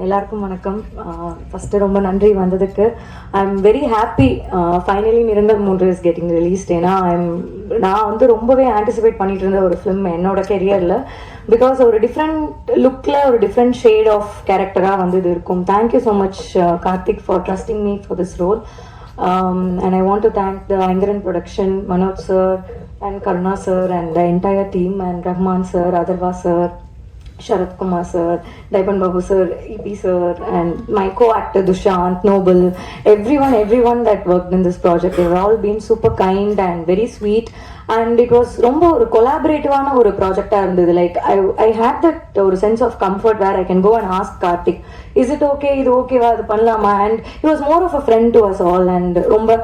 எல்லாருக்கும் வணக்கம். ஃபஸ்ட்டு ரொம்ப நன்றி வந்ததுக்கு. I am very happy. Finally நிரந்தர் 3 இஸ் கெட்டிங் ரிலீஸ்ட். ஏன்னா நான் வந்து ரொம்பவே ஆன்டிசிபேட் பண்ணிட்டு இருந்த ஒரு ஃபிலிம் என்னோட கெரியரில். பிகாஸ் ஒரு டிஃப்ரெண்ட் லுக்கில் ஒரு டிஃப்ரெண்ட் ஷேட் ஆஃப் கேரக்டராக வந்து இது இருக்கும். Thank you so much Karthik for trusting me for this role. And I want to thank the Aingaran production, Manoj sir and Karuna sir and the entire team, and Rahman sir, Adarva sir, Sharat Kumar sir, Daipan Babu sir, EP sir, and my co-actor Dushant, Noble, everyone that worked in this project. They've all been super kind and very sweet, and it was ரொம்ப ஒரு கொலாபரேட்டிவான ஒரு ப்ராஜெக்டாக இருந்தது. Like I had that ஒரு sense of comfort where I can go and ask Karthik, is it okay, இது ஓகேவா, அது பண்ணலாமா? And it was more of a friend to us all. And ரொம்ப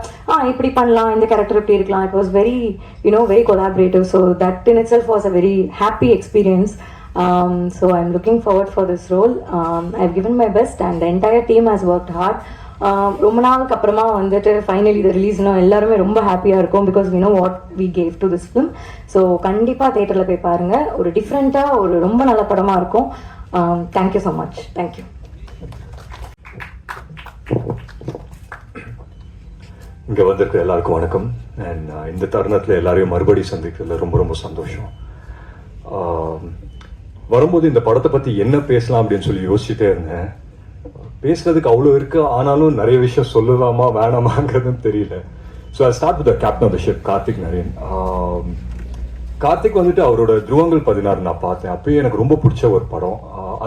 இப்படி பண்ணலாம், இந்த கேரக்டர் இப்படி இருக்கலாம். It was very very collaborative. So that in itself was a very happy experience. So I'm looking forward for this role. I've given my best and the entire team has worked hard. ரொம்ப நாளுக்கு அப்புறமா வந்துட்டு finally இது ரிலீஸ்னா எல்லாருமே ரொம்ப ஹாப்பியாக இருக்கும். Because we know what we gave to this film. So கண்டிப்பாக தேட்டரில் போய் பாருங்கள். ஒரு டிஃப்ரெண்ட்டாக ஒரு ரொம்ப நல்ல படமாக இருக்கும். Thank you so much. தேங்க்யூ. இங்கே வந்திருக்க எல்லாருக்கும் வணக்கம். அண்ட் இந்த தருணத்தில் எல்லாரையும் மறுபடியும் சந்திக்கிறதுல ரொம்ப ரொம்ப சந்தோஷம். வரும்போது இந்த படத்தை பற்றி என்ன பேசலாம் அப்படின்னு சொல்லி யோசிச்சுட்டே இருந்தேன். பேசுறதுக்கு அவ்வளோ இருக்கு, ஆனாலும் நிறைய விஷயம் சொல்லலாமா வேணாமாங்கிறதுன்னு தெரியல. So I start with captain of the ship Karthik Naren. Karthik வந்துட்டு அவரோட துருவங்கள் 16 நான் பார்த்தேன். அப்பயே எனக்கு ரொம்ப பிடிச்ச ஒரு படம்.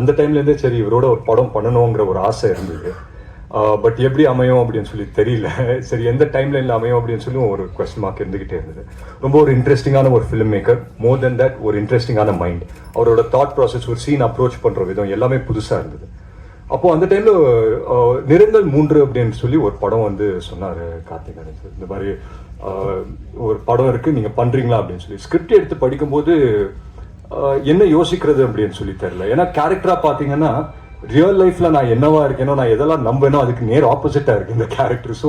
அந்த டைம்லேருந்தே சரி இவரோட ஒரு படம் பண்ணணுங்கிற ஒரு ஆசை இருந்தது. பட் எப்படி அமையும் அப்படின்னு சொல்லி தெரியல. சரி எந்த டைம்ல இல்லை அமையும் அப்படின்னு சொல்லி ஒரு கொஸ்டின் மார்க் இருந்துகிட்டே இருந்தது. ரொம்ப ஒரு இன்ட்ரெஸ்டிங்கான ஒரு film maker. More then that ஒரு இன்ட்ரெஸ்டிங்கான மைண்ட். அவரோட தாட் ப்ராசஸ், ஒரு சீன் அப்ரோச் பண்ற விதம் எல்லாமே புதுசா இருந்தது. அப்போ அந்த டைம்ல நிரந்தர் 3 அப்படின்னு சொல்லி ஒரு படம் வந்து சொன்னாரு கார்த்திக். இந்த மாதிரி ஒரு படம் இருக்கு, நீங்க பண்றீங்களா அப்படின்னு சொல்லி ஸ்கிரிப்ட் எடுத்து படிக்கும்போது என்ன யோசிக்கிறது அப்படின்னு சொல்லி தெரியல. ஏன்னா கேரக்டரா பாத்தீங்கன்னா ரியல் லைஃப்ல நான் என்னவா இருக்கேனோ, நான் எதெல்லாம் நம்பேனோ அதுக்கு நேர் ஆப்போசிட்டா இருக்கு இந்த கேரக்டர். ஸோ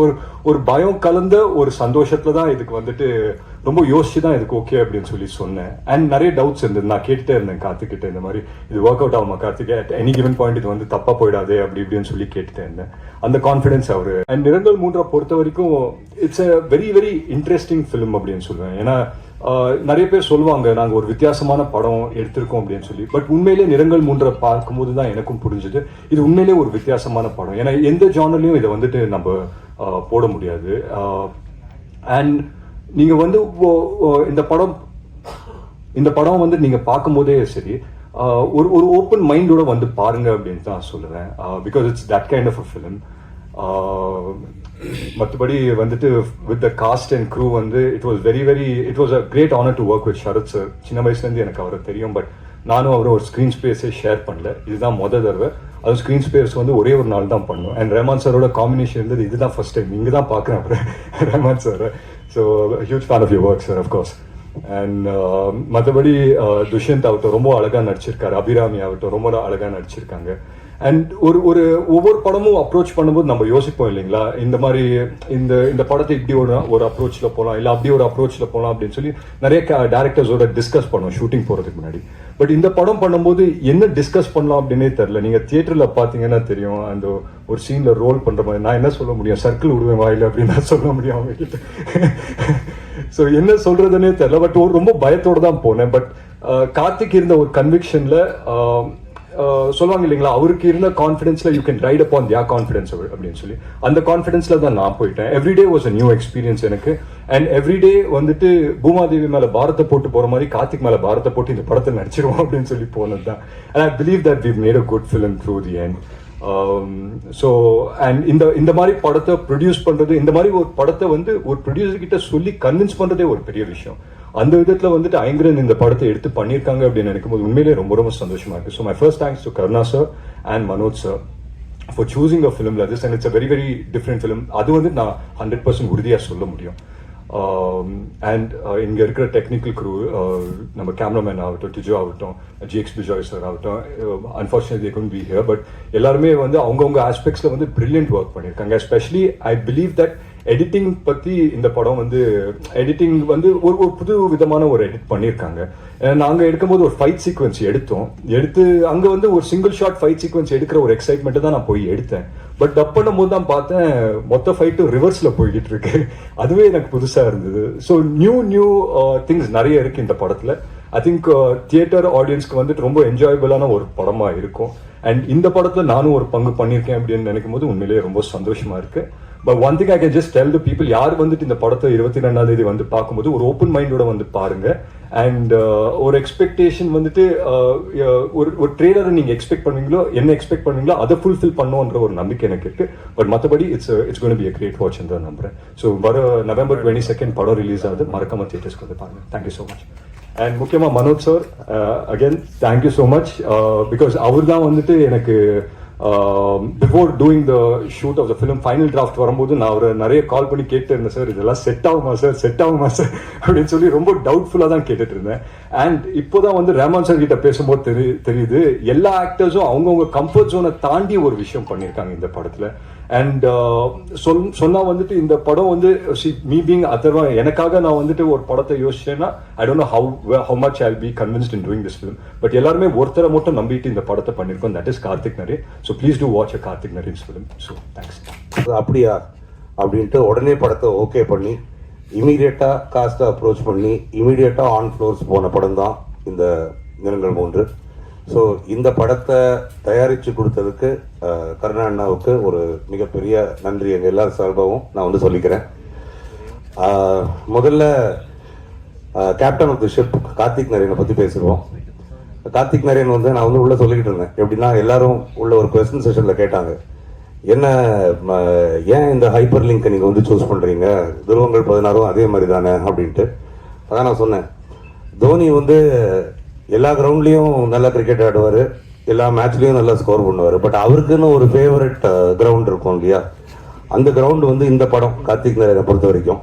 ஒரு பயம் கலந்த ஒரு சந்தோஷத்துல தான் இதுக்கு வந்துட்டு ரொம்ப யோசிச்சு தான் இதுக்கு ஓகே அப்படின்னு சொல்லி சொன்னேன். அண்ட் நிறைய டவுட்ஸ் இருந்தது. நான் கேட்டுட்டே இருந்தேன் கார்த்திக்கிட்ட, இந்த மாதிரி இது ஒர்க் அவுட் ஆகுமா Karthik, at any given point இது வந்து தப்பா போயிடாதே அப்படி இப்படின்னு சொல்லி கேட்டுட்டே இருந்தேன். அந்த கான்ஃபிடன்ஸ் அவரு. அண்ட் நிரந்தர் 3 பொறுத்த வரைக்கும் it's a very very interesting film அப்படின்னு சொல்லுவேன். ஏன்னா நிறைய பேர் சொல்லுவாங்க நாங்கள் ஒரு வித்தியாசமான படம் எடுத்திருக்கோம் அப்படின்னு சொல்லி. பட் உண்மையிலே நிரந்தர் 3 பார்க்கும்போது தான் எனக்கும் புரிஞ்சுது இது உண்மையிலே ஒரு வித்தியாசமான படம். ஏன்னா எந்த ஜானர்லையும் இதை வந்துட்டு நம்ம போட முடியாது. அண்ட் நீங்க வந்து இந்த படம் வந்து நீங்க பார்க்கும்போதே சரி ஒரு ஒரு ஓப்பன் மைண்டோட வந்து பாருங்க அப்படின்னு தான் சொல்லுவேன். Because it's that kind of a film. மற்றபடி வந்துட்டு with the cast and crew வந்து it was a great honour to work with Sharath sir. சின்ன வயசுலேருந்து எனக்கு அவரை தெரியும். பட் நானும் அவரை ஒரு ஸ்க்ரீன் ஸ்பேஸே ஷேர் பண்ணல. இதுதான் தடவை. அது ஸ்க்ரீன் ஸ்பேஸ் வந்து ஒரே ஒரு நாள் தான் பண்ணும். அண்ட் ரஹ்மான் சாரோட காம்பினேஷன் இருந்தது இதுதான் ஃபர்ஸ்ட் டைம். இங்கே தான் பார்க்குறேன் அப்புறம் Rahman sir. So huge fan of your work sir of course. And மற்றபடி துஷ்யந்த் ஆகட்டும் ரொம்ப அழகாக நடிச்சிருக்காரு. அபிராமி ஆகட்டும் ரொம்ப அழகாக நடிச்சிருக்காங்க. அண்ட் ஒவ்வொரு படமும் அப்ரோச் பண்ணும்போது நம்ம யோசிப்போம் இல்லைங்களா, இந்த மாதிரி இந்த படத்தை இப்படி ஒரு அப்ரோச்சில் போகலாம், இல்லை அப்படி ஒரு அப்ரோச்சில் போகலாம் அப்படின்னு சொல்லி நிறைய டேரக்டர்ஸோட டிஸ்கஸ் பண்ணுவோம் ஷூட்டிங் போகிறதுக்கு முன்னாடி. பட் இந்த படம் பண்ணும்போது என்ன டிஸ்கஸ் பண்ணலாம் அப்படின்னே தெரில. நீங்கள் தியேட்டரில் பார்த்தீங்கன்னா தெரியும், அந்த ஒரு சீனில் ரோல் பண்ணுற மாதிரி நான் என்ன சொல்ல முடியும், சர்க்கிள் விடுவேன் வாயில் அப்படின்னு நான் சொல்ல முடியும் அவங்ககிட்ட. ஸோ என்ன சொல்கிறதுனே தெரில. பட் ரொம்ப பயத்தோடு தான் போனேன். பட் கார்த்திக் இருந்த ஒரு கன்விக்ஷனில் சொல்லுவாங்க இல்லைங்களா, அவருக்கு இருந்த கான்ஃபிடன்ஸ்ல you can write upon their confidence அப்படின்னு சொல்லி அந்த கான்ஃபிடன்ஸ்ல தான் நான் போயிட்டேன். Everyday was a new experience எனக்கு. அண்ட் எவ்ரிடே வந்துட்டு பூமாதேவி மேல பாரத்தை போட்டு போற மாதிரி கார்த்திக் மேல பாரத்தை போட்டு இந்த படத்தை நடிச்சிருவோம் அப்படின்னு சொல்லி போனது தான். And I believe that we've made a good film through the end. So and இந்த மாதிரி படத்தை ப்ரொடியூஸ் பண்றது, இந்த மாதிரி ஒரு படத்தை வந்து ஒரு ப்ரொடியூசர் கிட்ட சொல்லி கன்வின்ஸ் பண்றதே ஒரு பெரிய விஷயம். அந்த விதத்தில் வந்துட்டு ஐங்கரன் இந்த படத்தை எடுத்து பண்ணியிருக்காங்க அப்படின்னு நினைக்கும்போது உண்மையிலேயே ரொம்ப ரொம்ப சந்தோஷமா இருக்கு. So my first thanks to Karuna sir and Manoj sir for choosing a film like this. And it's a very very different film. அது வந்து நான் 100% உறுதியாக சொல்ல முடியும். அண்ட் இங்கே இருக்கிற டெக்னிக்கல் க்ரூ, நம்ம கேமராமேன் ஆகட்டும், டிஜோ ஆகட்டும், ஜிஎக்ஸ் பிஜாய் சார் ஆகட்டும், unfortunately couldn't be here, but எல்லாருமே வந்து அவங்கவுங்க ஆஸ்பெக்ட்ஸில் வந்து பிரில்லியன்ட் ஒர்க் பண்ணியிருக்காங்க. Especially I believe that editing பற்றி இந்த படம் வந்து எடிட்டிங் வந்து ஒரு ஒரு புது விதமான ஒரு எடிட் பண்ணியிருக்காங்க. நாங்கள் எடுக்கும்போது ஒரு ஃபைட் சீக்வன்ஸ் எடுத்து அங்கே வந்து ஒரு சிங்கிள் ஷாட் ஃபைட் சீக்வன்ஸ் எடுக்கிற ஒரு எக்ஸைட்மெண்ட்டை தான் நான் போய் எடுத்தேன். பட் டப் பண்ணும் போது தான் பார்த்தேன் மொத்த ஃபைட்டும் ரிவர்ஸில் போய்கிட்டு இருக்கு. அதுவே எனக்கு புதுசாக இருந்தது. ஸோ நியூ திங்ஸ் நிறைய இருக்குது இந்த படத்தில். ஐ திங்க் தியேட்டர் ஆடியன்ஸ்க்கு வந்துட்டு ரொம்ப என்ஜாயபிளான ஒரு படமாக இருக்கும். அண்ட் இந்த படத்தில் நானும் ஒரு பங்கு பண்ணியிருக்கேன் அப்படின்னு நினைக்கும் போது உண்மையிலேயே ரொம்ப சந்தோஷமாக இருக்குது. But one thing I can just tell the people, யார் வந்துட்டு இந்த படத்தை 22ஆம் தேதி வந்து பார்க்கும்போது ஒரு ஓப்பன் மைண்டோட வந்து பாருங்க. அண்ட் ஒரு எக்ஸ்பெக்டேஷன் வந்துட்டு ஒரு ட்ரெய்லரை நீங்கள் எக்ஸ்பெக்ட் பண்ணுவீங்களோ, என்ன எக்ஸ்பெக்ட் பண்ணுவீங்களோ அதை ஃபுல்ஃபில் பண்ணுன்ற ஒரு நம்பிக்கை எனக்கு இருக்கு. பட் மற்றபடி it's gonna be a great watch தான் நம்புறேன். ஸோ வர November 22 படம் ரிலீஸ் ஆகுது. மறக்காம தியேட்டர்ஸ்க்கு வந்து பாருங்க. Thank you so much. அண்ட் முக்கியமாக Manoj sir, again thank you so much. Because அவர் தான் வந்துட்டு எனக்கு before doing the shoot of the film final draft வரும்போது நான் அவரை நிறைய கால் பண்ணி கேட்டு இருந்தேன், சார் இதெல்லாம் செட் ஆகுமா சார் அப்படின்னு சொல்லி ரொம்ப டவுட்ஃபுல்லாக தான் கேட்டுட்டு இருந்தேன். அண்ட் இப்போதான் வந்து ரஹ்மான் சார் கிட்ட பேசும்போது தெரியுது எல்லா ஆக்டர்ஸும் அவங்கவுங்க கம்ஃபர்ட் ஜோனை தாண்டி ஒரு விஷயம் பண்ணியிருக்காங்க இந்த படத்தில். அண்ட் சொன்னா வந்துட்டு இந்த படம் வந்து மீ பீங் அதர்வா எனக்காக நான் வந்துட்டு ஒரு படத்தை யோசிச்சேன்னா I don't know how much I will be convinced in doing this film. But எல்லாருமே ஒருத்தரை மட்டும் நம்பிட்டு இந்த படத்தை பண்ணியிருக்கோம், that is Karthick Naren. So please do watch a Karthick Naren's film. So thanks. அப்படியா அப்படின்ட்டு உடனே படத்தை ஓகே பண்ணி இமீடியட்டாக காஸ்ட்டை அப்ரோச் பண்ணி இமீடியட்டாக ஆன் ஃப்ளோர்ஸ் போன படம் தான் இந்த நிறங்கள் 3. ஸோ இந்த படத்தை தயாரித்து கொடுத்ததுக்கு கருணா அண்ணாவுக்கு ஒரு மிகப்பெரிய நன்றி எங்கள் எல்லா சார்பாகவும் நான் வந்து சொல்லிக்கிறேன். முதல்ல captain of the ship Karthick நரேனை பற்றி பேசிடுவோம். கார்த்திக் நரேன் வந்து நான் வந்து உள்ளே சொல்லிக்கிட்டு இருந்தேன். எப்படின்னா எல்லாரும் உள்ள ஒரு கொஸ்டின் செஷனில் கேட்டாங்க, என்ன ஏன் இந்த ஹைப்பர் லிங்க்கை நீங்கள் வந்து சூஸ் பண்ணுறீங்க, துருவங்கள் 16 அதே மாதிரி தானே அப்படின்ட்டு. அதான் நான் சொன்னேன், தோனி வந்து எல்லா கிரவுண்ட்லேயும் நல்லா கிரிக்கெட் ஆடுவார், எல்லா மேட்ச்லேயும் நல்லா ஸ்கோர் பண்ணுவார். பட் அவருக்குன்னு ஒரு ஃபேவரட் கிரவுண்ட் இருக்கும் இல்லையா, அந்த கிரவுண்ட் வந்து இந்த படம் கார்த்திக் நரேனை பொறுத்த வரைக்கும்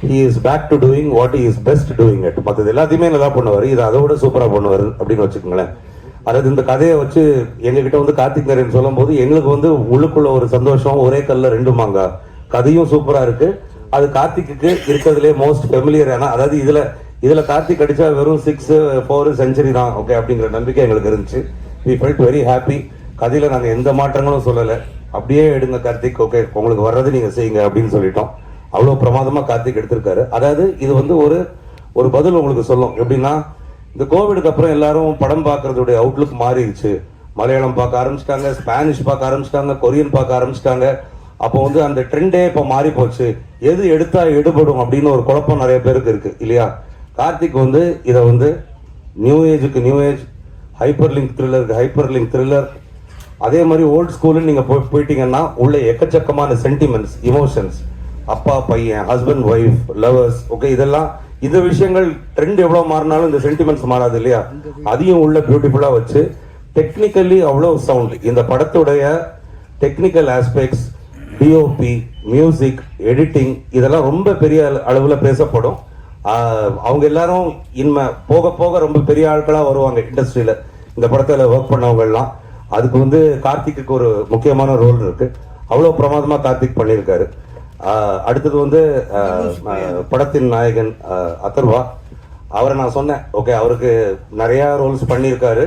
he is back to doing what he is best doing it. மற்றது எல்லாத்தையுமே நல்லா பண்ணுவார், இது அதை விட சூப்பராக பண்ணுவார் அப்படின்னு வச்சுக்கோங்களேன். அதாவது இந்த கதையை வச்சு எங்ககிட்ட வந்து கார்த்திக் நரேன் சொல்லும் போது எங்களுக்கு வந்து உள்ளுக்குள்ள ஒரு சந்தோஷம், ஒரே கல்ல 2 மாங்காய். கதையும் சூப்பராக இருக்கு, அது கார்த்திக்கு இருக்கிறதுலே மோஸ்ட் ஃபெமிலியரான, அதாவது இதுல கார்த்திக் அடிச்சா வெறும் 6, 4 செஞ்சுரி தான் ஓகே அப்படிங்கிற நம்பிக்கை எங்களுக்கு இருந்துச்சு. we felt very happy. கதையில நாங்கள் எந்த மாற்றங்களும் சொல்லலை, அப்படியே எடுங்க கார்த்திக், ஓகே உங்களுக்கு வர்றது நீங்க செய்யுங்க அப்படின்னு சொல்லிட்டோம். அவ்வளோ பிரமாதமா கார்த்திக் எடுத்திருக்காரு. அதாவது இது வந்து ஒரு பதில் உங்களுக்கு சொல்லும். எப்படின்னா, இந்த கோவிடுக்கு அப்புறம் எல்லாரும் படம் பார்க்கறதுடைய அவுட்லுக் மாறிடுச்சு. மலையாளம் பார்க்க ஆரம்பிச்சிட்டாங்க, ஸ்பானிஷ் பார்க்க ஆரம்பிச்சிட்டாங்க, கொரியன் பார்க்க ஆரம்பிச்சிட்டாங்க. அப்போ வந்து அந்த ட்ரெண்டே இப்போ மாறி போச்சு, எது எடுத்தா எடுபடும் அப்படின்னு ஒரு குழப்பம் நிறைய பேருக்கு இருக்கு இல்லையா. கார்த்திக் வந்து இதை வந்து நியூ ஏஜுக்கு நியூ ஏஜ், ஹைப்பர் லிங்க் த்ரில்லருக்கு ஹைப்பர் லிங்க் த்ரில்லர், அதே மாதிரி ஓல்ட் ஸ்கூலுன்னு நீங்க போயிட்டீங்கன்னா உள்ள எக்கச்சக்கமான சென்டிமெண்ட்ஸ், இமோஷன்ஸ், அப்பா பையன், ஹஸ்பண்ட் ஒய்ஃப், லவர்ஸ், ஓகே இதெல்லாம் இந்த விஷயங்கள் ட்ரெண்ட் எவ்வளவு மாறினாலும் இந்த சென்டிமெண்ட்ஸ் மாறாது இல்லையா. அதையும் உள்ள பியூட்டிஃபுல்லா வச்சு டெக்னிக்கலி அவ்வளவு சவுண்ட், இந்த படத்துடைய technical aspects, DOP, music, editing இதெல்லாம் ரொம்ப பெரிய அளவில் பேசப்படும். அவங்க எல்லாரும் இனிமே போக போக ரொம்ப பெரிய ஆட்களா வருவாங்க இண்டஸ்ட்ரியில, இந்த படத்துல ஒர்க் பண்ணவங்க எல்லாம். அதுக்கு வந்து கார்த்திக்கு ஒரு முக்கியமான ரோல் இருக்கு. அவ்வளவு பிரமாதமா கார்த்திக் பண்ணியிருக்காரு. அடுத்தது வந்து படத்தின் நாயகன் அதர்வா, அவரை நான் சொன்னேன் ஓகே அவருக்கு நிறைய ரோல்ஸ் பண்ணியிருக்காரு.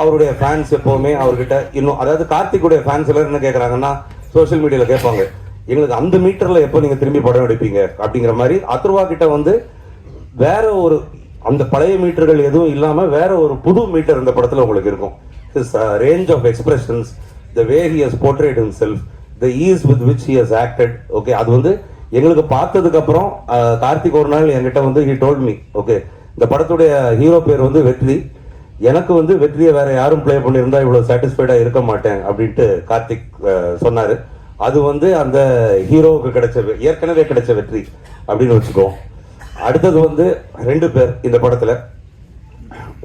அவருடைய ஃபேன்ஸ் எப்பவுமே அவர்கிட்ட இன்னும், அதாவது கார்த்திக்குடைய ஃபேன்ஸ் எல்லாரும் என்ன கேட்கறாங்கன்னா சோசியல் மீடியால கேட்பாங்க, எங்களுக்கு அந்த மீட்டர்ல எப்போ நீங்க திரும்பி படம் எடுப்பீங்க அப்படிங்கிற மாதிரி. அதர்வா கிட்ட வந்து வேற ஒரு அந்த பழைய மீட்டர்கள் எதுவும் இல்லாம வேற ஒரு புது மீட்டர் இந்த படத்துல உங்களுக்கு இருக்கும். his range of expressions, the way he has portrayed himself, the ease with which he has acted, okay அது வந்து எங்களுக்கு பார்த்ததுக்கு அப்புறம் கார்த்திக் ஒரு நாள் என்கிட்ட வந்து he told me, ஓகே இந்த படத்துடைய ஹீரோ பேர் வந்து வெற்றி, எனக்கு வந்து வெற்றியை வேற யாரும் பிளே பண்ணியிருந்தா இவ்வளவு சாட்டிஸ்ஃபைடா இருக்க மாட்டேன் அப்படின்ட்டு கார்த்திக் சொன்னாரு. அது வந்து அந்த ஹீரோவுக்கு கிடைச்ச ஏற்கனவே கிடைச்ச வெற்றி அப்படின்னு வச்சுக்கோ. அடுத்தது வந்து 2 பேர் இந்த படத்துல,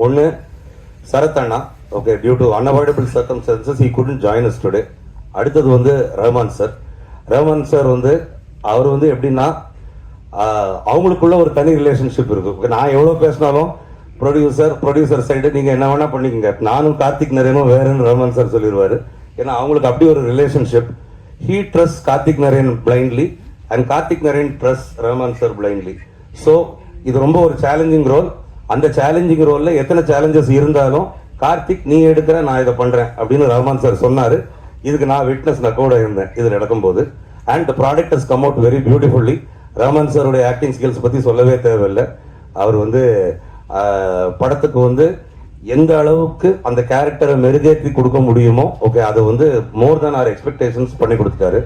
ஒன்னு சரத் அண்ணா, okay due to unavoidable circumstances he couldn't join us today. அடுத்தது வந்து ரஹ்மான் சார் வந்து அவர் வந்து எப்படின்னா அவங்களுக்குள்ள ஒரு தனி ரிலேஷன்ஷிப் இருக்கு. நான் எவ்வளவு பேசினாலும் ப்ரொடியூசர் சைடு நீங்க என்ன வேணா பண்ணிக்கங்க, நானும் கார்த்திக் நரேனும் வேறன்னு ரஹ்மான் சார் சொல்லிடுவாரு. ஏன்னா அவங்களுக்கு அப்படி ஒரு relationship. he trusts Karthik Naren blindly and Karthik Naren trust Rahman sir blindly. So இது ரொம்ப ஒரு சேலஞ்சிங் ரோல். அந்த சேலஞ்சிங் ரோல்ல எத்தனை சேலஞ்சஸ் இருந்தாலும் கார்த்திக் நீ எடுக்கிற நான் இதை பண்றேன் அப்படின்னு ரஹ்மான் சார் சொன்னாரு. இதுக்கு நான் விட்னஸ், நான் கூட இருந்தேன் இது நடக்கும்போது. And the product has come out very beautifully. Rahman சாருடைய ஆக்டிங் ஸ்கில்ஸ் பத்தி சொல்லவே தேவையில்லை. அவர் வந்து படத்துக்கு வந்து எந்த அளவுக்கு அந்த கேரக்டரை மெருகேற்றி கொடுக்க முடியுமோ ஓகே அதை வந்து மோர் தேன் ஆர் எக்ஸ்பெக்டேஷன்ஸ் பண்ணி கொடுத்துட்டாரு.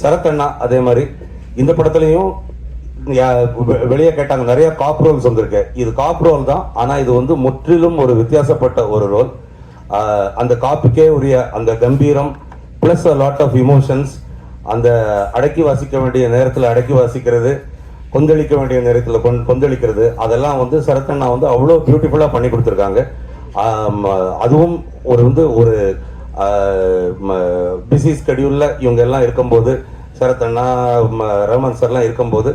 சரத் அண்ணா அதே மாதிரி இந்த படத்துலையும் வெளியே கேட்டாங்க, நிறைய காப் ரோல்ஸ் வந்திருக்கு. இது காப் ரோல் தான், ஆனா இது வந்து முற்றிலும் ஒரு வித்தியாசப்பட்ட ஒரு ரோல். அந்த காப்புக்கே உரிய அந்த கம்பீரம் plus a lot of emotions, அந்த அடக்கி வாசிக்க வேண்டிய நேரத்தில் அடக்கி வாசிக்கிறது, கொந்தளிக்க வேண்டிய நேரத்தில் கொந்தளிக்கிறது, அதெல்லாம் வந்து சரத்தண்ணா வந்து அவ்வளோ பியூட்டிஃபுல்லாக பண்ணி கொடுத்துருக்காங்க. அதுவும் ஒரு பிஸி ஸ்கெடியூலில் இவங்க எல்லாம் இருக்கும்போது, சரத்தண்ணா ரஹ்மான் சார்லாம் இருக்கும்போது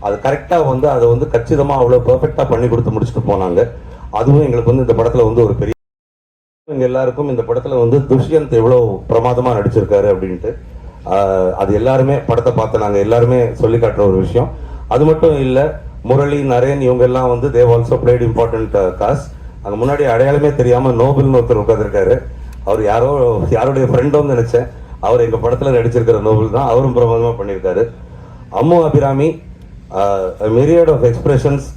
அது கரெக்டாக வந்து அதை வந்து கச்சிதமாக அவ்வளோ பெர்ஃபெக்டாக பண்ணி கொடுத்து முடிச்சுட்டு போனாங்க. அதுவும் எங்களுக்கு வந்து இந்த படத்தில் வந்து ஒரு பெரிய எங்க எல்லாருக்கும் இந்த படத்தில் வந்து துஷ்யந்த் எவ்வளோ பிரமாதமாக நடிச்சிருக்காரு அப்படின்ட்டு அது எல்லாருமே படத்தை பார்த்து நாங்கள் எல்லாருமே சொல்லி காட்டுற ஒரு விஷயம். அது மட்டும் இல்லை, முரளி, நரேன் இவங்க எல்லாம் வந்து Dev also played important cast. அங்கே முன்னாடி அடையாளமே தெரியாமல் நோபல்னு ஒருத்தர் உட்காந்துருக்காரு. அவர் யாருடைய ஃப்ரெண்டோன்னு நினைச்சேன். அவர் எங்கள் படத்தில் நடிச்சிருக்கிற நோபல் தான். அவரும் பிரமாதமாக பண்ணியிருக்காரு. அம்மு அபிராமி, மிரியட் ஆஃப் எக்ஸ்பிரஷன்ஸ்,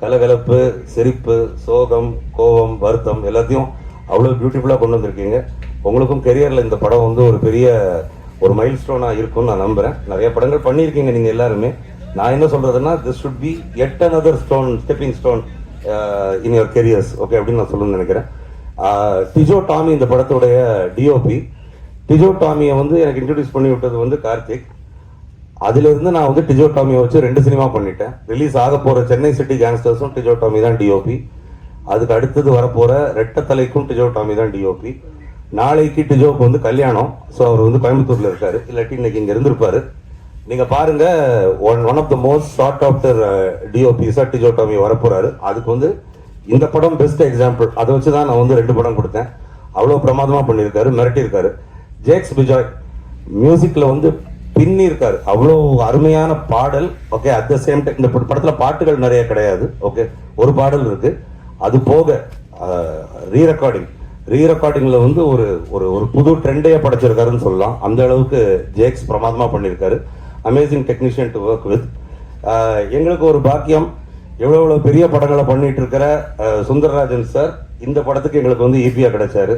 கலகலப்பு, சிரிப்பு, சோகம், கோபம், வருத்தம் எல்லாத்தையும் அவ்வளோ பியூட்டிஃபுல்லாக கொண்டு வந்திருக்கீங்க. உங்களுக்கும் கெரியரில் இந்த படம் வந்து ஒரு பெரிய ஒரு மைல் ஸ்டோனாக இருக்கும்னு நான் நம்புகிறேன். நிறைய படங்கள் பண்ணியிருக்கீங்க நீங்கள் எல்லாருமே. நான் என்ன சொல்கிறதுன்னா, this should be yet another stepping stone in your careers okay அப்படின்னு நான் சொல்லணும்னு நினைக்கிறேன். டிஜோ டாமி இந்த படத்துடைய டிஓபி. டிஜோ டாமியை வந்து எனக்கு இன்ட்ரடியூஸ் பண்ணி விட்டது வந்து கார்த்திக். அதிலிருந்து நான் வந்து டிஜோ டாமியை வச்சு 2 சினிமா பண்ணிட்டேன். ரிலீஸ் ஆக போகிற சென்னை சிட்டி கேங்ஸ்டர்ஸும் டிஜோ டாமி தான் டிஓபி. அதுக்கு அடுத்தது வரப்போகிற ரெட்டத்தலைக்கும் டிஜோ டாமி தான் டிஓபி. நாளைக்கு டிஜோக்கு வந்து கல்யாணம். ஸோ அவர் வந்து கோயம்புத்தூரில் இருக்காரு, இல்லாட்டி இன்னைக்கு இங்கே இருந்திருப்பாரு. நீங்கள் பாருங்க, one of the most sought after டிஓபிஸாக டிஜோ டாமி வரப்போறாரு. அதுக்கு வந்து இந்த படம் பெஸ்ட் எக்ஸாம்பிள். அதை வச்சு தான் நான் வந்து 2 படம் கொடுத்தேன். அவ்வளோ பிரமாதமாக பண்ணியிருக்காரு, மிரட்டியிருக்காரு. ஜேக்ஸ் பிஜாய் மியூசிக்கில் வந்து பின்னி இருக்காரு. அவ்வளோ அருமையான பாடல் okay. At the same time இந்த படத்தில் பாட்டுகள் நிறைய கிடையாது ஓகே, ஒரு பாடல் இருக்கு. அது போக ரீரெக்கார்டிங்ல வந்து ஒரு ஒரு புது ட்ரெண்டையே படைச்சிருக்காருன்னு சொல்லலாம். அந்த அளவுக்கு ஜேக்ஸ் பிரமாதமா பண்ணியிருக்காரு. Amazing technician to work with. எங்களுக்கு ஒரு பாக்கியம், எவ்வளோ பெரிய படங்களை பண்ணிட்டு இருக்கிற சுந்தரராஜன் சார் இந்த படத்துக்கு எங்களுக்கு வந்து ஈபியா கிடைச்சாரு.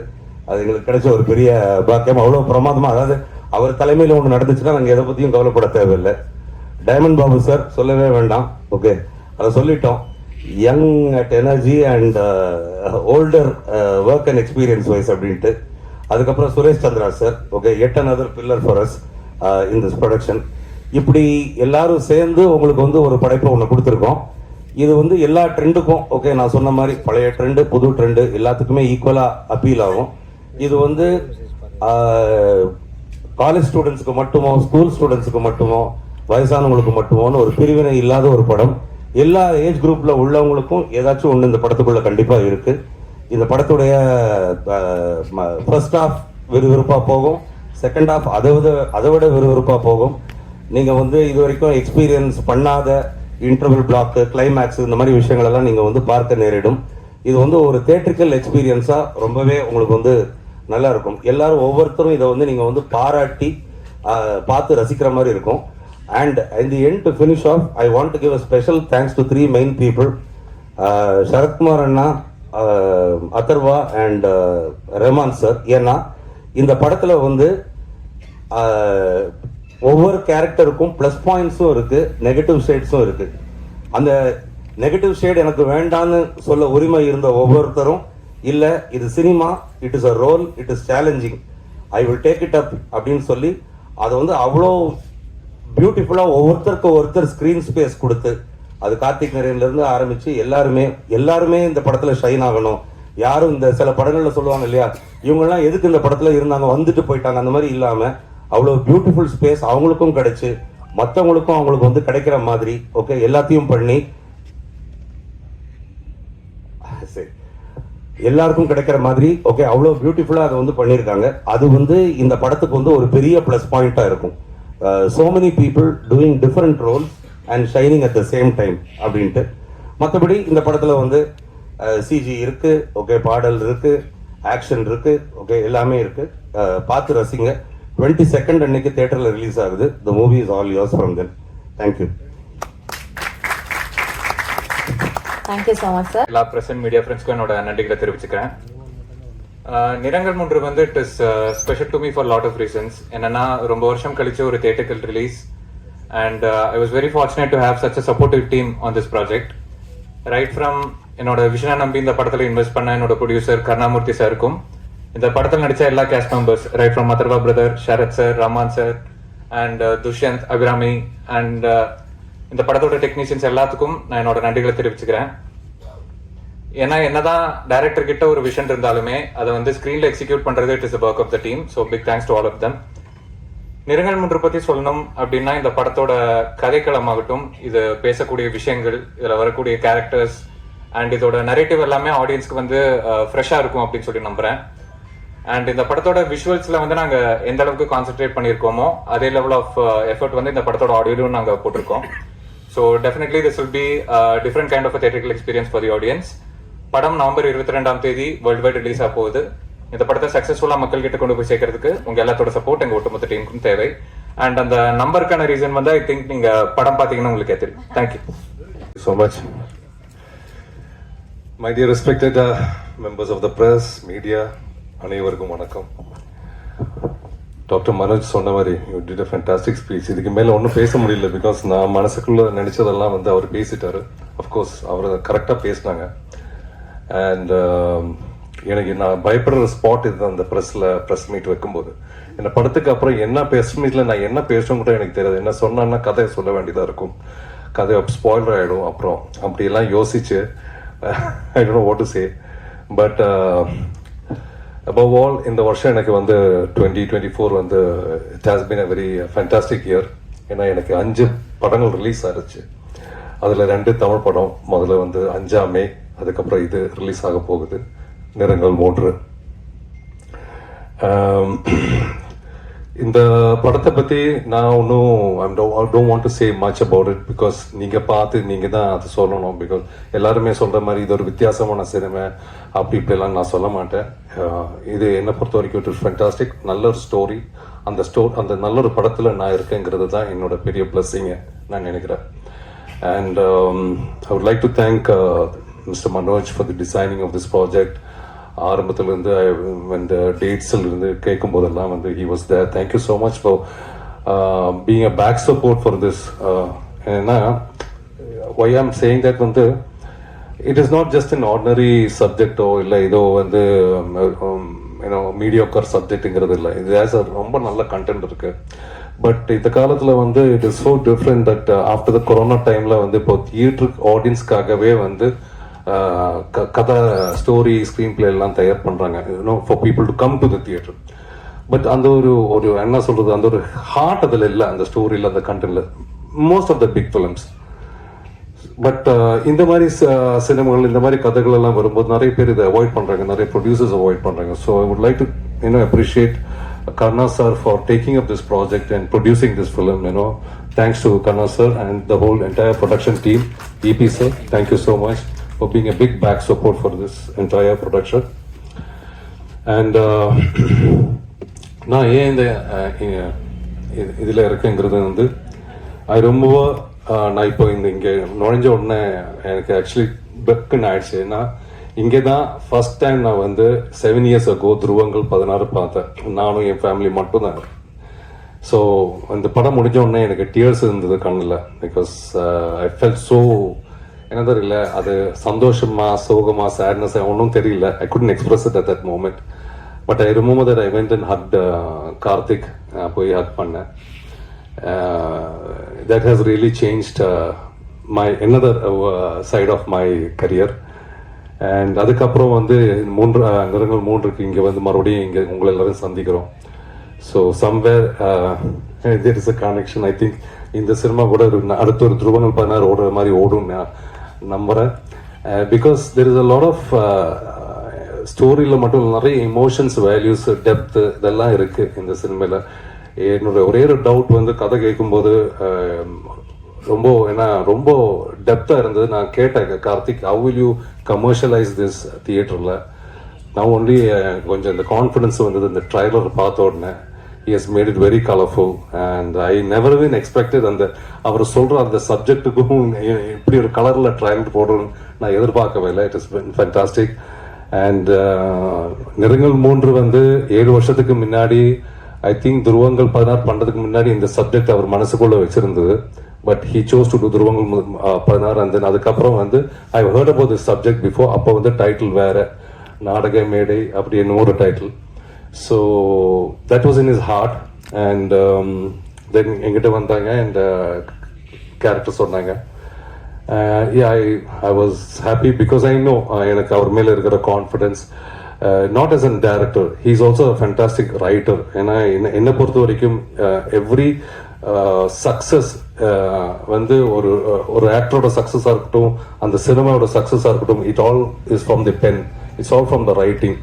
அது எங்களுக்கு கிடைச்ச ஒரு பெரிய பாக்கியம். அவ்வளோ பிரமாதமா, அதாவது அவர் தலைமையில் ஒன்று நடந்துச்சுன்னா நாங்கள் எதை பற்றியும் கவலைப்பட தேவையில்லை. டைமண்ட் பாபு சார் சொல்லவே வேண்டாம் ஓகே, அதை சொல்லிட்டோம். Young at energy and older work and experience wise அப்படின்ட்டு. அதுக்கப்புறம் Suresh Chandra sir okay, yet another pillar for us in this production. இப்படி எல்லாரும் சேர்ந்து உங்களுக்கு வந்து ஒரு படைப்பை ஒன்று கொடுத்துருக்கோம். இது வந்து எல்லா ட்ரெண்டுக்கும் ஓகே, நான் சொன்ன மாதிரி பழைய ட்ரெண்டு புது ட்ரெண்டு எல்லாத்துக்குமே ஈக்குவலாக அப்பீல் ஆகும். இது வந்து காலேஜ் ஸ்டூடெண்ட்ஸுக்கு மட்டுமோ, ஸ்கூல் ஸ்டூடெண்ட்ஸுக்கு மட்டுமோ, வயசானவங்களுக்கு மட்டுமோன்னு ஒரு பிரிவினை இல்லாத ஒரு படம். எல்லா ஏஜ் குரூப்ல உள்ளவங்களுக்கும் ஏதாச்சும் ஒன்று இந்த படத்துக்குள்ள கண்டிப்பா இருக்கு. இந்த படத்துடைய ஃபர்ஸ்ட் ஹாஃப் விறுவிறுப்பா போகும், செகண்ட் ஹாஃப் அதை விட விறுவிறுப்பா போகும். நீங்க வந்து இது வரைக்கும் எக்ஸ்பீரியன்ஸ் பண்ணாத இன்டர்வல் பிளாக், கிளைமேக்ஸ் இந்த மாதிரி விஷயங்கள் எல்லாம் நீங்க வந்து பார்க்க நேரிடும். இது வந்து ஒரு தியேட்ரிக்கல் எக்ஸ்பீரியன்ஸா ரொம்பவே உங்களுக்கு வந்து நல்லா இருக்கும். எல்லாரும் ஒவ்வொருத்தரும் இதை வந்து நீங்க வந்து பாராட்டி பார்த்து ரசிக்கிற மாதிரி இருக்கும். And in the end, to finish off, I want to give a special thanks to 3 main people, Sharath Kumar Anna, Atharva and Rahman sir. ஏன்னா இந்த படத்துல வந்து ஒவ்வொரு கேரக்டருக்கும் ப்ளஸ் பாயிண்ட்ஸும் இருக்கு, நெகட்டிவ் ஷேட்ஸும் இருக்கு. அந்த நெகட்டிவ் ஷேட் எனக்கு வேண்டான்னு சொல்ல உரிமை இருந்த ஒவ்வொருத்தரும் இல்ல இது cinema, it is a role, it is challenging, I will take it up அப்படின்னு சொல்லி அதை வந்து அவ்வளோ பியூட்டிஃபுல்லா ஒருத்தர் ஸ்கிரீன் ஸ்பேஸ் கொடுத்து, அது கார்த்திக் நரேன்ல இருந்து ஆரம்பிச்சு எல்லாருமே இந்த படத்துல ஷைன் ஆகணும். யாரும் இந்த சில படங்கள்ல சொல்லுவாங்க இல்லையா, இவங்கெல்லாம் எதுக்கு இந்த படத்துல இருந்தாங்க, வந்துட்டு போயிட்டாங்க, அந்த மாதிரி இல்லாம அவ்வளவு பியூட்டிஃபுல் ஸ்பேஸ் அவங்களுக்கும் கிடைச்சு மற்றவங்களுக்கும் அவங்களுக்கு வந்து கிடைக்கிற மாதிரி ஓகே எல்லாத்தையும் பண்ணி சரி எல்லாருக்கும் கிடைக்கிற மாதிரி ஓகே அவ்வளோ பியூட்டிஃபுல்லா அதை வந்து பண்ணியிருக்காங்க. அது வந்து இந்த படத்துக்கு வந்து ஒரு பெரிய ப்ளஸ் பாயிண்டா இருக்கும். so many people doing different roles and shining at the same time அப்படின்ட்டு. மற்றபடி இந்த படத்தில் வந்து சிஜி இருக்கு, ஓகே, பாடல் இருக்கு, ஆக்ஷன் இருக்கு, ஓகே, எல்லாமே இருக்கு. பார்த்து ரசிங்க. 22nd அன்னைக்கு தியேட்டரில் ரிலீஸ் ஆகுது. The movie is all yours from then. Thank you. Thank you so much sir. எல்லா பிரசன்ட் மீடியா ஃப்ரெண்ட்ஸ்க்கும் என்னோட நன்றிகளை தெரிவிச்சுக்கிறேன். நிறங்கள் மூன்று வந்து it is special to me for lot of reasons. என்னன்னா ரொம்ப வருஷம் கழிச்சு ஒரு தியேட்டர்கள் release and I was very fortunate to have such a supportive team on this project. Right from என்னோட விஷனை நம்பி இந்த படத்தில் இன்வெஸ்ட் பண்ண என்னோட ப்ரொடியூசர் கருணாமூர்த்தி சாருக்கும், இந்த படத்தில் நடித்த எல்லா cast members right from Atharva brother, Sharath sir, Rahman sir and Dushyanth, Abhirami and இந்த படத்தோட டெக்னீஷியன்ஸ் எல்லாத்துக்கும் நான் என்னோட நன்றிகளை தெரிவிச்சுக்கிறேன். ஏன்னா என்னதான் டைரக்டர் கிட்ட ஒரு விஷன் இருந்தாலுமே அதை வந்து ஸ்கிரீன்ல எக்ஸிக்யூட் பண்றது it is work of the team. So big thanks to all of them. நிறங்கள் மூன்று பத்தி சொல்லணும் அப்படின்னா இந்த படத்தோட கதைக்களமாகட்டும், இது பேசக்கூடிய விஷயங்கள், இதுல வரக்கூடிய கேரக்டர்ஸ் அண்ட் இதோட நரேட்டிவ் எல்லாமே ஆடியன்ஸ்க்கு வந்து ஃப்ரெஷ்ஷா இருக்கும் அப்படின்னு சொல்லி நம்புறேன். அண்ட் இந்த படத்தோட விஷுவல்ஸ்ல வந்து நாங்க எந்த அளவுக்கு கான்சென்ட்ரேட் பண்ணியிருக்கோமோ அதே லெவல் ஆஃப் எஃபர்ட் வந்து இந்த படத்தோட ஆடியோலையும் நாங்க போட்டிருக்கோம். So definitely this will be different kind of theatrical experience for the audience. படம் நவம்பர் 22 வேர்ல்டு வைட் ரிலீஸ் ஆக போகுது. இந்த படத்தை சக்சஸ்ஃபுல்லா மக்கள் கிட்ட கொண்டு போய் சேர்க்கறதுக்கு உங்க எல்லாத்தோட சப்போர்ட் எங்க ஒட்டுமொத்த டீமுக்கும் தேவை. அண்ட் அந்த நம்பருக்கான ரீசன் வந்து ஐ திங்க் நீங்க படம் பாத்தீங்கன்னா உங்களுக்கு தெரியும். Thank you so much. My dear respected members of the press, media, அனைவருக்கும் வணக்கம். டாக்டர் மனோஜ் சொன்ன மாதிரி you did a fantastic speech. இதுக்கு மேலே ஒன்றும் பேச முடியல, பிகாஸ் நான் மனசுக்குள்ள நினைச்சதெல்லாம் வந்து அவர் பேசிட்டாரு. அஃப்கோர்ஸ் அவர் கரெக்டாக பேசினாங்க. அண்ட் எனக்கு நான் பயப்படுற ஸ்பாட் இது அந்த ப்ரெஸ் மீட் வைக்கும்போது. இந்த படத்துக்கு அப்புறம் என்ன ப்ரெஸ் மீட்டில் நான் என்ன பேசணும் கூட எனக்கு தெரியாது. என்ன சொன்னா கதையை சொல்ல வேண்டியதாக இருக்கும், கதை ஸ்பாயிலர் ஆகிடும். அப்புறம் அப்படியெல்லாம் யோசிச்சு ஐ don't know what to say. But above all இந்த வருஷம் எனக்கு வந்து 2024 வந்து it has been a very fantastic year. ஏன்னா எனக்கு 5 படங்கள் ரிலீஸ் ஆகிடுச்சு. அதில் 2 தமிழ் படம். முதல்ல வந்து 5 மே, அதுக்கப்புறம் இது ரிலீஸ் ஆக போகுது, நிறங்கள் 3. இந்த படத்தை பற்றி நான் ஒன்றும் I don't want to say much about it, because நீங்கள் பார்த்து நீங்கள் தான் அது சொல்லணும். பிகாஸ் எல்லாருமே சொல்கிற மாதிரி இது ஒரு வித்தியாசமான சினிமா அப்படி இப்படிலாம் நான் சொல்ல மாட்டேன். இது என்னை பொறுத்த வரைக்கும் இட் இஸ் ஃபேண்டாஸ்டிக். நல்ல ஒரு ஸ்டோரி. அந்த நல்ல ஒரு படத்தில் நான் இருக்கேங்கிறது தான் என்னோட பெரிய பிளஸ்ஸிங்க நான் நினைக்கிறேன். And I would like to thank Mr. Manoj for the designing of this project. ஆரம்பத்திலிருந்து when the dates இருந்து கேட்கும் போதெல்லாம் வந்து he was there. Thank you so much for being a back support for this. ஏன்னா why I'm saying that வந்து it is not just an ordinary subject ஓ இல்லை ஏதோ வந்து mediocre subjectங்கிறது இல்லை. இது has a ரொம்ப நல்ல கண்டென்ட் இருக்கு. பட் இந்த காலத்தில் வந்து it is so different that after the corona டைமில் வந்து இப்போ தியேட்டர் ஆடியன்ஸ்க்காகவே வந்து கதை, ஸ்டோரி, ஸ்க்ரீன் பிளே எல்லாம் தயார் பண்ணுறாங்க, for people to come to the theatre. But அந்த ஒரு என்ன சொல்கிறது, அந்த ஒரு ஹார்ட் அதில் இல்லை, அந்த ஸ்டோரியில், அந்த கண்டென்ட்ல most of the big films. But இந்த மாதிரி சினிமாக்கள், இந்த மாதிரி கதைகள் எல்லாம் வரும்போது நிறைய பேர் இதை அவாய்ட் பண்ணுறாங்க, நிறைய ப்ரொடியூசர்ஸ் அவாய்ட் பண்ணுறாங்க. So I would like to appreciate Karna sir for taking up this project and producing this film. Thanks to Karna sir and the whole entire production team. EP sir, thank you so much for being a big back support for this entire production. And நான் ஏன் இந்த இதில் இருக்கேங்கிறது வந்து ரொம்ப நான் இப்போ இங்கே நுழைஞ்ச உடனே எனக்கு ஆக்சுவலி பெக்குன்னு ஆயிடுச்சு. ஏன்னா இங்கே தான் ஃபர்ஸ்ட் டைம் நான் வந்து 7 years ago துருவங்கள் 16 பார்த்தேன். நானும் என் ஃபேமிலி மட்டும்தான். ஸோ இந்த படம் முடிஞ்ச உடனே எனக்கு டியர்ஸ் இருந்தது கண்ணில். பிகாஸ் ஐ ஃபெல்ட் ஸோ என்ன தெரியல, அது சந்தோஷமா, சோகமா, சேட்னஸ் ஒன்றும் தெரியல. I couldn't express it at that moment. But I remember that I went and hugged Karthik. போய் ஹக் பண்ணேன். That has really changed my another side of my career. அண்ட் அதுக்கப்புறம் வந்து நிறங்கள் 3க்கு இங்கே வந்து மறுபடியும் இங்கே உங்களை எல்லாரும் சந்திக்கிறோம். So somewhere there is a connection. I think இந்த சினிமா கூட அடுத்த ஒரு துருவங்கள் 16 ஓடுற மாதிரி ஓடும் நான் நம்புகிறேன். Because there is a lot of ஸ்டோரியில் மட்டும் நிறைய இமோஷன்ஸ், வேல்யூஸ், டெப்த் இதெல்லாம் இருக்குது இந்த சினிமாவில். என்னோட ஒரே ஒரு டவுட் வந்து கதை கேட்கும்போது ரொம்ப ஏன்னா ரொம்ப டெப்த்தாக இருந்தது. நான் கேட்டேன் Karthik, how will you commercialize this தியேட்டரில்? நான் ஒன்லி கொஞ்சம் இந்த கான்ஃபிடன்ஸ் வந்தது இந்த ட்ரைலர் பார்த்த உடனே. he has made it very colorful and I never even expected அந்த அவர் சொல்கிற அந்த சப்ஜெக்ட்டுக்கும் இப்படி ஒரு கலரில் ட்ரைலர் போடுறோன்னு நான் எதிர்பார்க்கவே இல்லை. It is fantastic. அண்ட் நிறங்கள் 3 வந்து 7 வருஷத்துக்கு முன்னாடி ஐ திங்க் துருவங்கள் 16 பண்ணுறதுக்கு முன்னாடி இந்த சப்ஜெக்ட் அவர் மனசுக்குள்ளே வச்சிருந்தது. But he chose to do Dhuruvangal 16 and then அதுக்கப்புறம் வந்து I heard about this subject before. அப்போ வந்து டைட்டில் வேறு, நாடக மேடை அப்படி என்னமோ ஒரு title. So that was in his heart. And then எங்கிட்ட வந்தாங்க அண்ட் கேரக்டர் சொன்னாங்க. I was happy because I know எனக்கு அவர் மேலே இருக்கிற confidence. Not as a director, he is also a fantastic writer. ஏன்னா என்னை பொறுத்த வரைக்கும் எவ்ரி சக்ஸஸ் வந்து ஒரு ஆக்டரோட சக்ஸஸாக இருக்கட்டும், அந்த சினிமாவோட சக்ஸஸாக இருக்கட்டும், it all is from the pen, it's all from the writing.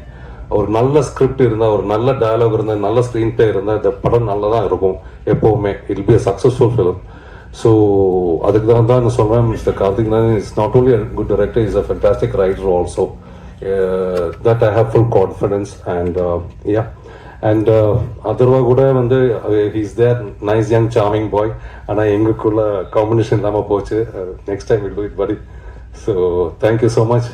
ஒரு நல்ல ஸ்கிரிப்ட் இருந்தால், ஒரு நல்ல டயலாக் இருந்தால், நல்ல ஸ்க்ரீன் பிளே இருந்தால் இந்த படம் நல்லா தான் இருக்கும் எப்போவுமே. It be a successful film. So அதுக்கு தான் நான் சொல்கிறேன், mister Karthick Narayan is not only a good director, is a fantastic writer also. That I have full confidence. And yeah and Atharva கூட வந்து he's there, nice young charming boy. ஆனால் எங்களுக்குள்ள combination இல்லாமல் போச்சு. Next time will do it படி. So thank you so much.